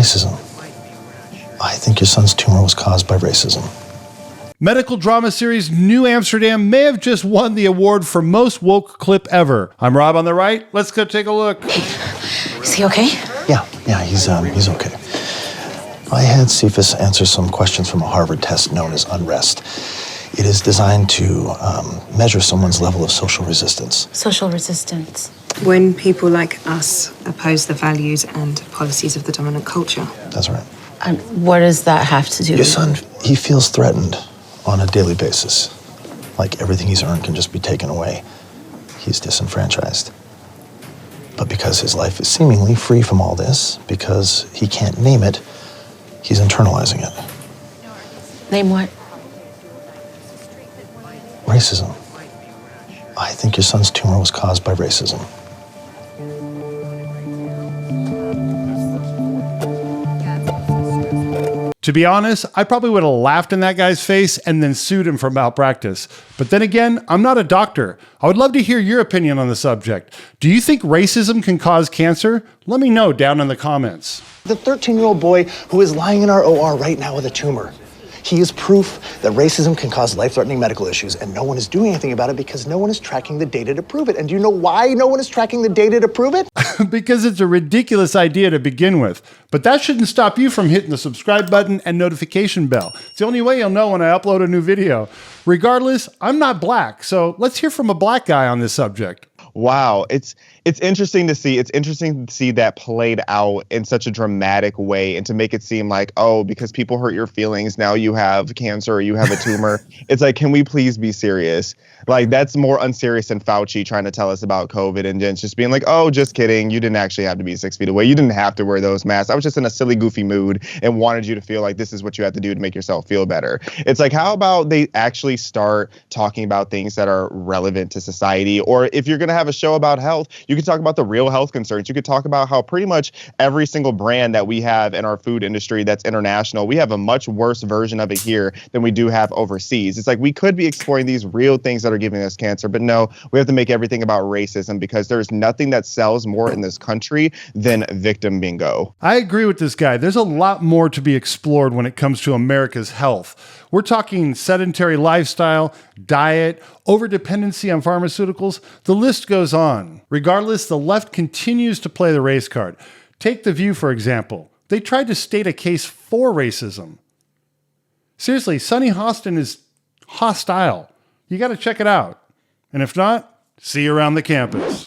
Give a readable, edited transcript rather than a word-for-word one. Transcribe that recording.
Racism. I think your son's tumor was caused by racism. Medical drama series New Amsterdam may have just won the award for most woke clip ever. I'm Rob on the right. Let's go take a look. Is he okay? Yeah, he's okay. I had Cephas answer some questions from a Harvard test known as unrest. It is designed to measure someone's level of social resistance. Social resistance. When people like us oppose the values and policies of the dominant culture. That's right. And what does that have to do Your with... son, he feels threatened on a daily basis. Like everything he's earned can just be taken away. He's disenfranchised. But because his life is seemingly free from all this, because he can't name it, he's internalizing it. Name what? Racism. I think your son's tumor was caused by racism. To be honest, I probably would have laughed in that guy's face and then sued him for malpractice. But then again, I'm not a doctor. I would love to hear your opinion on the subject. Do you think racism can cause cancer? Let me know down in the comments. The 13-year-old boy who is lying in our OR right now with a tumor. He is proof that racism can cause life-threatening medical issues, and no one is doing anything about it because no one is tracking the data to prove it. And do you know why no one is tracking the data to prove it? Because it's a ridiculous idea to begin with. But that shouldn't stop you from hitting the subscribe button and notification bell. It's the only way you'll know when I upload a new video. Regardless, I'm not black, so let's hear from a black guy on this subject. Wow, it's interesting to see. It's interesting to see that played out in such a dramatic way, and to make it seem like, oh, because people hurt your feelings, now you have cancer or you have a tumor. It's like, can we please be serious? Like, that's more unserious than Fauci trying to tell us about COVID and then just being like, oh, just kidding. You didn't actually have to be 6 feet away. You didn't have to wear those masks. I was just in a silly, goofy mood and wanted you to feel like this is what you have to do to make yourself feel better. It's like, how about they actually start talking about things that are relevant to society? Or if you're going to have a show about health, you could talk about the real health concerns. You could talk about how pretty much every single brand that we have in our food industry that's international, we have a much worse version of it here than we do have overseas. It's like, we could be exploring these real things that are giving us cancer, but no, we have to make everything about racism because there's nothing that sells more in this country than victim bingo. I agree with this guy. There's a lot more to be explored when it comes to America's health. We're talking sedentary lifestyle, diet, overdependency on pharmaceuticals. The list goes on. Regardless, the left continues to play the race card. Take The View, for example. They tried to state a case for racism. Seriously, Sonny Hostin is hostile. You got to check it out. And if not, see you around the campus.